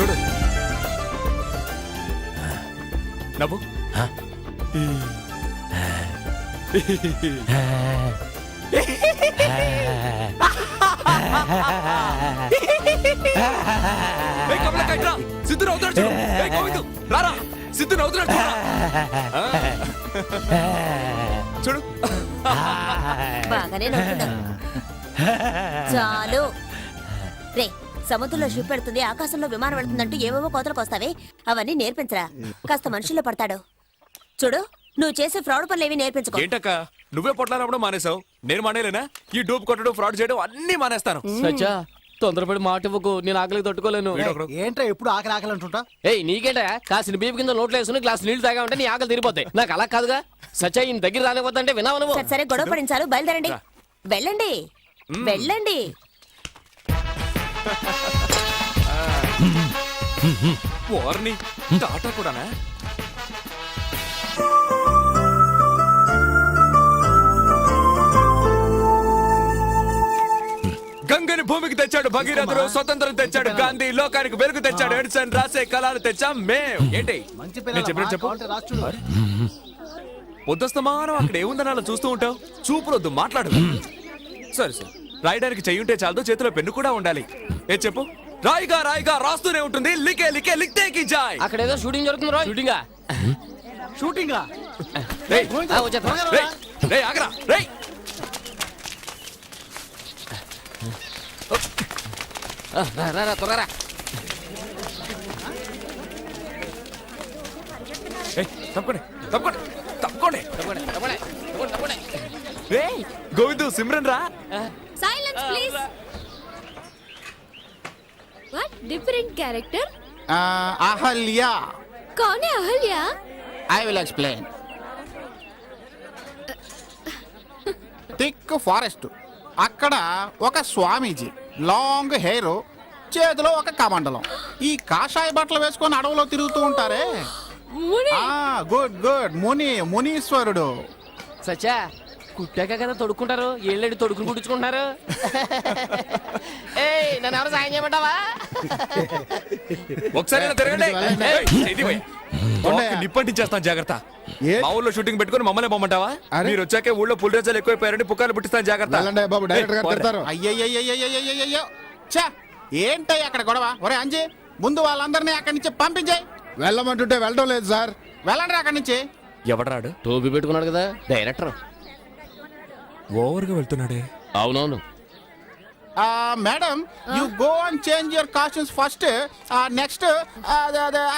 చూడు నవ్వు. సిద్ధు నవ్వుతున్నాడు. రారా సిద్ధు నవ్వుతున్నాడు చూడు. బాగానే నవ్వుతున్నావు. చాలు రే, సముద్రంలో షిప్ పెడుతుంది, ఆకాశంలో విమానం వెళ్తుందంటూ ఏవేవో కోతలకు వస్తావే, అవన్నీ నేర్పించరా. కాస్త మనుషుల్లో పడతాడు. చూడు, నువ్వు చేసే ఫ్రాడ్ పనులు ఏవి నేర్పించుకో. ఏంటక్క నువ్వే పొట్లాడప్పుడు మానేసావు, నేను మానేలేనా? ఈ డూప్ కొట్టడం ఫ్రాడ్ చేయడం అన్ని మానేస్తాను. సచ్చా తొందరపడి మాట ఇవ్వకు, నేను ఆకలికి తట్టుకోలేను. ఏంట్రా ఎప్పుడు ఆకలి ఆకలి అంటుంటా? ఏయ్ నీకేంటా కాసిన బీపు కింద నోట్లో వేసుకుని గ్లాస్ నీళ్లు తాగా ఉంటే నీ ఆకలి తీరిపోతాయి. నాకు అలా కాదుగా. సచ్చా ఈయన దగ్గర రానిపోతుంటే విన్నావు నువ్వు. సరే గొడవ పడించాలు, బయలుదేరండి. వెళ్ళండి వెళ్ళండి. వార్ని టాటా కూడానా? గంగని భూమికి తెచ్చాడు భగీరథుడు, స్వతంత్రం తెచ్చాడు గాంధీ, లోకానికి వెలుగు తెచ్చాడు ఎడిసన్, రాసే కళలు తెచ్చాం మేం. ఏంటి నేను చెప్పినట్టు చెప్పు. పొద్దుస్తమానం అక్కడ ఏముందని అలా చూస్తూ ఉంటావు? చూపులొద్దు, మాట్లాడు. సరే సరే, రాయడానికి చెయ్యుంటే చాలదు, చేతిలో పెన్ను కూడా ఉండాలి. ఏ చెప్పు. రాయిగా రాయిగా రాస్తూనే ఉంటుంది, లికే లికే లిక్తే కి జాయ్. అక్కడ ఏదో షూటింగ్ జరుగుతుంది రా. షూటింగా షూటింగా? ఆగరా రేయ్. త్వరగా తప్పండి తప్పండి తప్పండి. గోవిందు సిమ్రన్ రా. Silence please. What different character? Ahalya. कौन है Ahalya? I will explain. Thick forest, అక్కడ ఒక స్వామీజీ, లాంగ్ హెయిర్, చేతిలో ఒక కమండలం. ఈ కాషాయ బట్టలు వేసుకొని అడవిలో తిరుగుతూ ఉంటారే. Good good, మునీశ్వరుడు. సచ్చా కుట్టాక కదా తొడుక్కుంటారు, ఏళ్ళడి తొడుకుని కుట్టించుకుంటున్నారు. ఏయ్ నన్ను ఎవరు సాయం చేయమంటావా? ఒకసారి నిప్పంటించేస్తాను, జాగ్రత్త. మా ఊళ్ళో షూటింగ్ పెట్టుకుని మమ్మల్ని పొమ్మంటావా? మీరు వచ్చాకే ఊళ్ళో పులిరేజాలు ఎక్కువైపోయారంటే పుకార్లు పుట్టిస్తాను, జాగ్రత్త. అయ్యయ్యో చా, ఏంటయ్య అక్కడ గొడవ? ఒరే అంజీ, ముందు వాళ్ళందరినీ అక్కడి నుంచి పంపించాయి. వెళ్ళమంటుంటే వెళ్ళడం లేదు సార్. వెళ్ళండి అక్కడి నుంచి. ఎవడరాడు? టోపీ పెట్టుకున్నాడు కదా డైరెక్టర్. ఓవర్గా వెళ్తున్నాడే. అవునవును. Madam, you go and change your costumes first. Next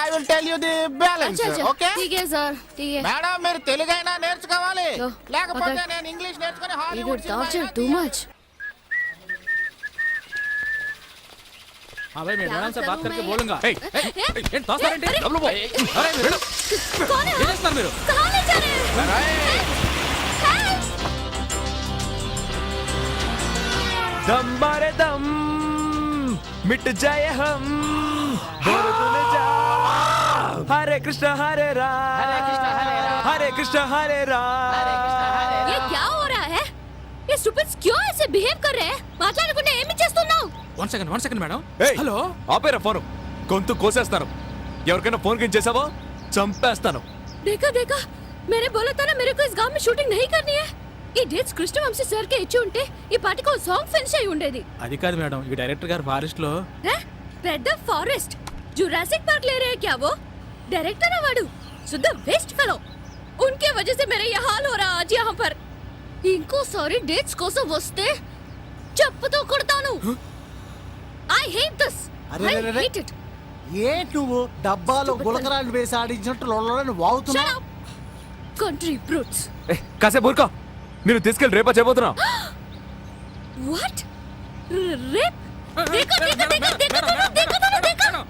I will tell you the balance. Okay ठीक है सर, ठीक है. మేడం, మీరు తెలుగైనా నేర్చుకోవాలి, No, లేకపోతే okay. నేను ఇంగ్లీష్ నేర్చుకొని You Hollywood would torture too much. हाँ भाई, मैं मैडम से बात करके बोलूंगा. कौन है? कहाँ ले जा रहे हैं? दम मारे दम मिट जाए हम, बोल तूने जा. हरे कृष्ण हरे राम, हरे कृष्ण हरे राम. ये क्या हो रहा है? ये स्टूपिड्स क्यों ऐसे बिहेव कर रहे हैं? మాట్లాడకుండా ఏమి చేస్తున్నావు? One second madam. హలో, ఆపేరా ఫోను. గొంతు కోసేస్తాను. ఎవరికైనా ఫోన్ కింద చేసావో చంపేస్తాను. देखा देखा, मैंने बोला था ना मेरे को इस गांव में शूटिंग नहीं करनी है. ఈ డేట్స్ కృష్ణవంశీ సార్ కి ఇచ్చి ఉంటే ఈ పాటికి ఒక సాంగ్ ఫినిష్ అయి ఉండేది. అది కాదు మేడం, ఈ డైరెక్టర్ గారు ఫారెస్ట్ లో పెద్ద ఫారెస్ట్ जुरासिक पार्क ले रहे हैं क्या वो? डायरेक्टर अवार्ड शुद्ध वेस्ट फेलो. उनके वजह से मेरा ये हाल हो रहा आज यहाँ पर. इनको सारी डेट्स కోసం వస్తే చెప్పుతో కొడతాను. I hate this. I hate it. ఏంటి నువ్వు డబ్బాలో గులకరాలు వేసి ఆడించినట్టు లొల్లని వాగుతున్నావు? Shut up. Country brutes. కాసేపు ఊరుకో. నేను తీసుకెళ్ళి రేపా చేయబోతున్నా. What? Rape? देखो.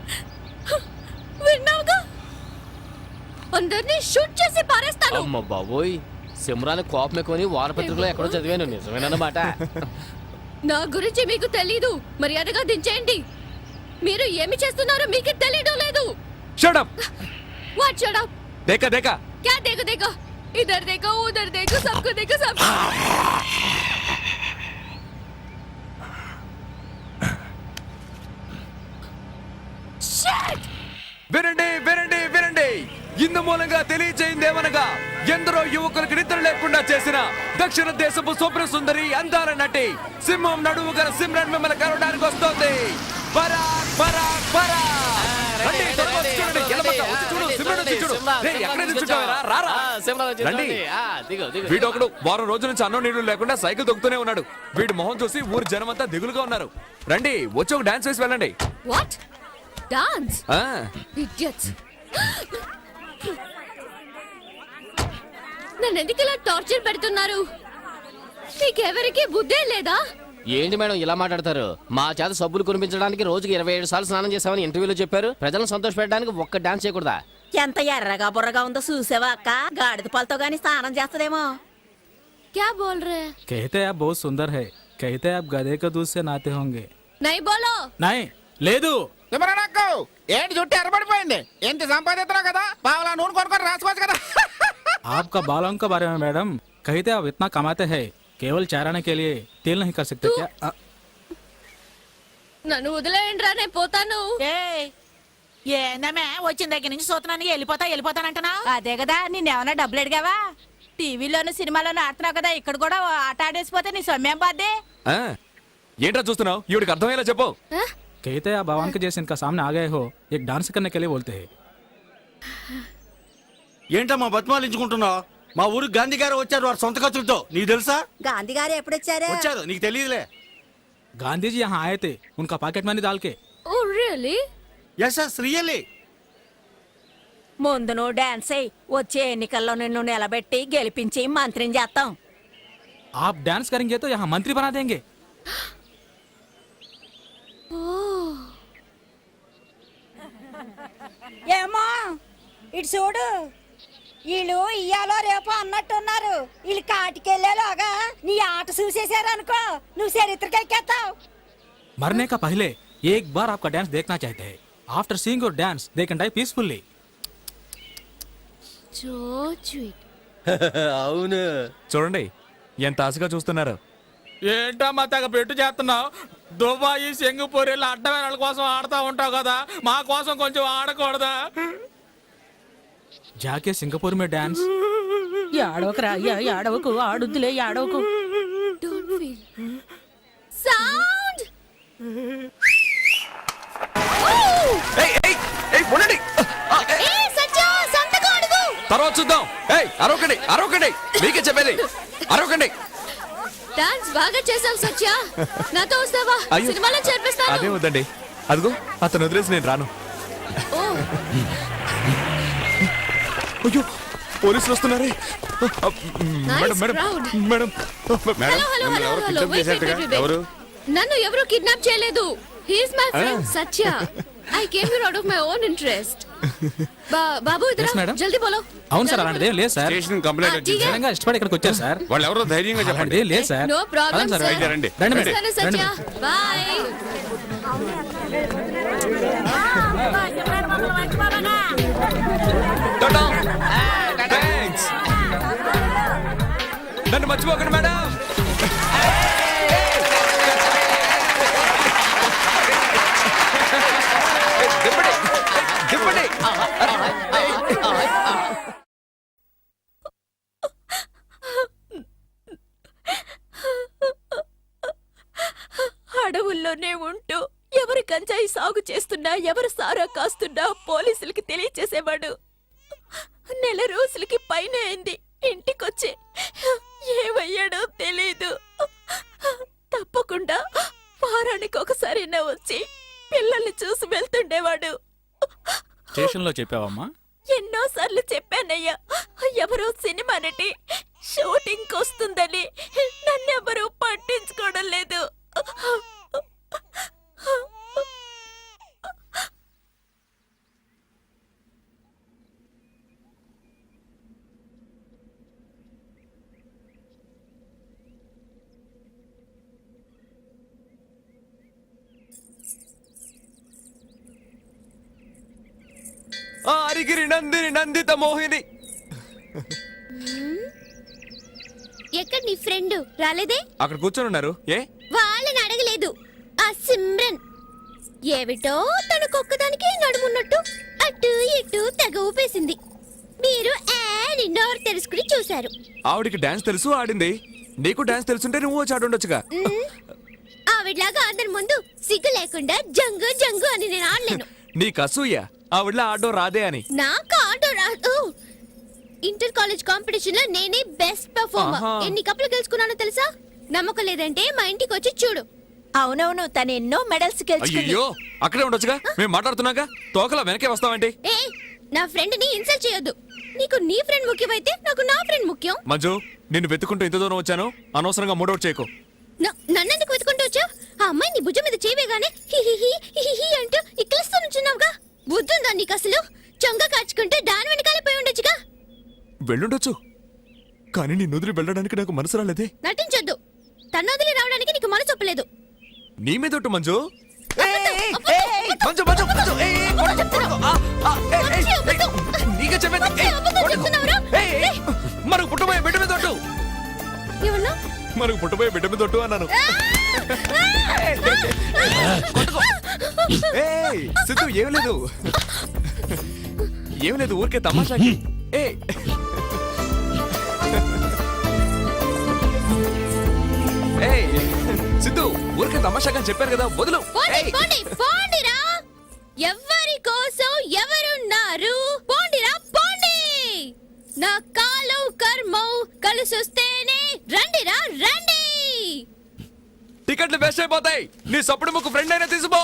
విన్నావుగా? అందరినీ షూట్ చేసి పారేస్తాను. అమ్మ బాబోయ్, సిమ్రాన్ కోపం ఎక్కువని వారపత్రికలో ఎక్కడో చదివాను. నిజమేనన్నమాట. నా గురించి మీకు తెలీదు, మర్యాదగా దించేయండి. మీరు ఏమి చేస్తున్నారో మీకు తెలియడం లేదు. Shut up. What shut up? देखा देखा क्या देखो? इधर देखो, उधर देखो, सबको देखो, सब. Shit! వినండి వినండి వినండి ఇందు మూలంగా తెలియచేయిందేమనగా ఎందరో యువకులకు నిద్ర లేకుండా చేసిన దక్షిణ దేశపు స్వప్న సుందరి అందాల నటి సింహం నడువు గల సిమ్రన్ మిమ్మల్ని కలవడానికి వస్తోంది. పరాక్ పరాక్ పరాక్. రండి, త్వరగా వచ్చి చూడండి. ఎల్లబక్క, వచ్చి చూడు, సిమ్రన్ వచ్చి చూడు. రేయ్, ఎక్కడే నిల్చుంటావురా? రారా. రండి. వీడు ఒకడు వారం రోజుల నుంచి అన్నం నీళ్లు లేకుండా సైకిల్ తొక్కుతూనే ఉన్నాడు. వీడి మొహం చూసి ఊరి జనమంతా దిగులుగా ఉన్నారు. రండి, వచ్చి ఒక డాన్స్ వేసి వెళ్ళండి. What dance? ఆ, ఇడియట్స్. నన్ను ఎందుకు ఇలా టార్చర్ పెడుతున్నారు? మీకెవరికి బుద్ధే లేదా? ఏంటి మేడం ఇలా మాట్లాడతారు? మా చేత సబ్బులు కురిపించడానికి రోజుకి 27 సార్లు స్నానం చేసామని ఇంటర్వ్యూలో చెప్పారు. ప్రజలను సంతోష పెట్టడానికి ఒక్క డాన్స్ చేయకూడదా? ఎంత ఎర్రగా బుర్రగా ఉందో చూసావా అక్క? గాడిద పాలతో గాని స్నానం చేస్తదేమో. क्या बोल रहे हैं? कहते हैं आप बहुत सुंदर है, कहते हैं आप गधे का दूध से नहाते होंगे. नहीं बोलो. नहीं లేదు. తిమ్మరాకు ఏంటి జుట్టు ఎర్రబడిపోయింది? ఎంత సంపాదిస్తున్నావు కదా, పావలా నూనె కొనుక్కొని రాసుకోవచ్చు కదా. आपका बालों के बारे में मैडम कहते आप इतना कमाते हैं, केवल चाराने के लिए तेल नहीं कर सकते क्या? నన్ను వదిలేయండి రా, నేను పోతాను. ఏందమ్మే వచ్చిన దగ్గర నుంచి చూస్తున్నాను వెళ్ళిపోతానంటున్నా. అదే కదా, నిన్నేమన్నా డబ్బులు అడిగావా? టీవీలోను సినిమాలోను ఆడుతున్నావు కదా, ఇక్కడ కూడా ఆట ఆడేసిపోతే నీ సొమ్మేం బాధ్యే? ఆ. ఏంట్రా చూస్తున్నావు? ఈవిడికి అర్థమయ్యేలా చెప్పు. कहते हैं आप भगवान के जैसे इनका सामने आ गए हो, एक डांस करने के लिए बोलते हैं. ఏంటమ్మా బతిమాలించుకుంటున్నావు? మా ఊరికి గాంధీ గారు వచ్చారు వారి సొంత ఖర్చులతో. నీకు తెలుసా? గాంధీ గారు ఎప్పుడొచ్చారు? వచ్చారు, నీకు తెలియదులే. गांधी जी यहाँ आए थे, उनका पॉकेट मनी डाल के. Oh really? Yes yes really. ముందు నువ్వు డాన్స్ అయ్యి వచ్చే ఎన్నికల్లో నిన్ను నిలబెట్టి గెలిపించి మంత్రిని చేస్తాం. आप डांस करेंगे तो यहाँ मंत्री बना देंगे. ఏమో ఇటు చూడు, వీళ్ళు ఇయ్యాలో రేపు అన్నట్టున్నారు. వీళ్ళు కాటికెళ్ళేలోగా నీ ఆట చూసేశారు అనుకో, నువ్వు చరిత్రకెక్కేస్తావు. मरने का पहले एक बार आपका डांस देखना चाहते हैं. After seeing your dance they can die peacefully. So sweet. అవును. చూడండి ఎంత ఆశగా చూస్తున్నారు. ఏంటమ్మా తెగ పెట్టు చేస్తున్నావు? దుబాయ్ సింగపూర్ ఇలా అడ్డమైన వాళ్ళ కోసం ఆడుతూ ఉంటావు కదా, మా కోసం కొంచెం ఆడకూడదా? జాకే సింగపూర్ మే డాన్స్. ఏడవకురా, ఏడవకు, ఆడుద్దులే, ఏడవకు. Don't feel. సౌండ్. ఏయ్, ఏయ్, ఏయ్, ఉండండి. ఏ సత్య, సంతకం అడుగు. తర్వాత చూద్దాం. ఏయ్, అరవకండి అరవకండి, మీకే చెప్పేది, అరవకండి. డాన్స్ బాగా చేసావు సత్య. నాతో వస్తావా? అయ్యో. సినిమాలో చేర్పిస్తాను. అదే వద్దండి. అదిగో అతను వదిలేసి నేను రాను. ఓ, అయ్యో, పోలీసులు వస్తున్నారే. Madam madam crowd. Madam hello hello hello hello. Wait, wait, wait, wait. ఎవరు? నన్ను ఎవరు కిడ్నాప్ చేయలేదు. He is my friend Satya. I came here out of my own interest. బాబు ఇదరా, Yes, madam. జల్దీ బోలో. అవును సార్, అలాంటిదే లేదు సార్. స్టేషన్ కంప్లైంట్ వచ్చింది. నిజంగా ఇష్టపడి ఇక్కడికి వచ్చారు సార్. వాళ్ళు ఎవరో ధైర్యంగా చెప్పండి. అలాంటిదే లేదు సార్. నో ప్రాబ్లం పదండి సార్, సార్. రండి. రండి మేడం. వస్తాను రండి సత్య. మేడం. బాయ్. థాంక్స్. నన్ను మర్చిపోకండి మేడం. దింపండి, దింపండి. అడవుల్లోనే ఉంటూ ఎవరు గంజాయి సాగు చేస్తున్నా, ఎవరు సారా కాస్తున్నా పోలీసులకి తెలియచేసేవాడు. నెల రోజులకి పైన అయింది ఇంటికొచ్చి. ఏమయ్యాడో తెలీదు. తప్పకుండా వారానికి ఒకసారైనా వచ్చి పిల్లల్ని చూసి వెళ్తుండేవాడు. స్టేషన్ లో చెప్పావమ్మా? ఎన్నోసార్లు చెప్పానయ్యా, ఎవరో సినిమా నటి షూటింగ్ వస్తుందని నన్నెవరూ పట్టించుకోవడం లేదు. అరిగిరి నందిని నందిత మోహిని. ఎక్కడ నీ ఫ్రెండ్ రాలేదే? అక్కడ కూర్చొని ఉన్నారు. ఏ వాళ్ళని అడగలేదు. ఆ సిమ్రన్ ఏమిటో తన నాకొక్కదానికి నడుమున్నట్టు అటు ఇటు తెగ ఊపేసింది. మీరు నోరు తెలుసుకుని చూశారు. ఆవిడికి డాన్స్ తెలుసు, ఆడింది. నీకు డాన్స్ తెలుసుంటే నువ్వు వచ్చి ఆడుండొచ్చుగా. ఆవిడలాగా అందరి ముందు సిగ్గు లేకుండా జంగు జంగు అని నేను ఆడలేను. నీకు అసూయ ఆవిడలా ఆడడం రాదే అని. నాకు ఆటో రాదు. ఇంటర్ కాలేజ్ కాంపిటీషన్ లో నేనే బెస్ట్ పర్ఫార్మర్. ఆహా. ఎన్ని కప్పులు గెలుచుకున్నానో తెలుసా? నమ్మకం లేదంటే మా ఇంటికి వచ్చి చూడు. అవునవును, తను ఎన్నో మెడల్స్ గెలుచుకుంది. అయ్యో అక్కడే ఉండొచ్చుగా, మేము మాట్లాడుతున్నాగా. తోకలా వెనకే వస్తావేంటి? ఏ నా ఫ్రెండ్ ని ఇన్సల్ట్ చేయొద్దు. నీకు నీ ఫ్రెండ్ ముఖ్యమైతే నాకు నా ఫ్రెండ్ ముఖ్యం. మంజు, నిన్ను వెతుకుంటూ ఇంత దూరం వచ్చాను, అనవసరంగా మూడౌట్ చేయకు. నన్నెందుకు వెతుకుంటూ వచ్చావు? ఆ అమ్మాయి నీ భుజం మీద చేయగానే హిహిహి అంటూ ఇక్కలిస్తూ నుంచున్నావుగా. బుద్ధుందా నీకు అసలు? చొంగ కాచుకుంటే దాని వెనకాలే పోయి ఉండొచ్చుగా. వెళ్ళుండొచ్చు, కానీ నీ నుదిరి వెళ్ళడానికి నాకు మనసు రాలేదే. నటించొద్దు. తన వదిలి రావడానికి నీకు మనసు ఒప్పలేదు. నీ మీద ఒట్టు మంజు. మంజు, మంజు, మంజు, కొడకు. నీకే చెప్పేది. మనకు పుట్టబోయే బిడ్డ మీద ఒట్టు. ఏమన్నా? మనకు పుట్టబోయే బిడ్డ మీద ఒట్టు అన్నాను. సిద్ధు, ఏం లేదు, ఏం లేదు, ఊరికే తమాషాకి. సిద్ధు, ఊరికే తమాషాగా చెప్పారు కదా, వదులు. పోండిరా. ఎవరి కోసం ఎవరున్నారు? పోండిరా, పోండి. నా కాలు కర్మం కలిసొస్తేనే రండిరా, రండి. టికెట్లు వేస్ట్ అయిపోతాయి. నీ సప్పుడు ముక్కు ఫ్రెండ్ అయినా తీసుకో.